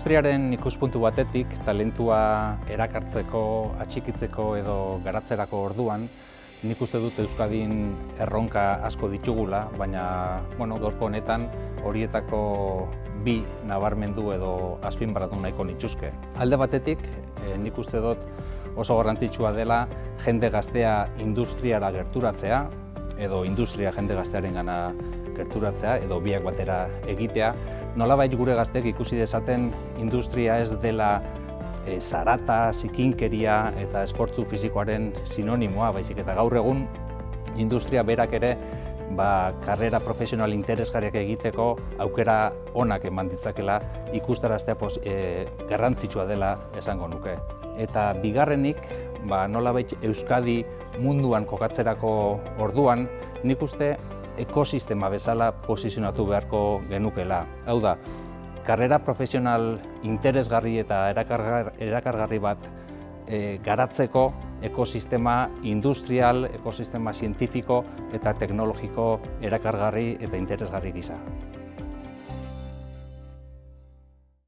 Industriaren ikuspuntu batetik, talentua erakartzeko, atxikitzeko edo garatzerako orduan, nik uste dut Euskadin erronka asko ditugula, baina gaurko honetan horietako bi nabarmendu edo azpimarratu nahiko nituzke. Alde batetik, nik uste dut oso garrantzitsua dela jende gaztea industriara gerturatzea, edo industria jende gaztearengana gerturatzea, edo biak batera egitea. Nolabait gure gazteek ikusi dezaten industria ez dela zarata, zikinkeria eta esfortzu fisikoaren sinonimoa, baizik eta gaur egun industria berak ere karrera profesional interesgarriak egiteko aukera onak eman ditzakela ikustaraztea garrantzitsua dela esango nuke. Eta bigarrenik, nolabait Euskadi munduan kokatzerako orduan, nik uste ekosistema bezala posizionatu beharko genukela. Hau da, karrera profesional interesgarri eta erakargarri bat garatzeko ekosistema industrial, ekosistema zientifiko eta teknologiko erakargarri eta interesgarri gisa.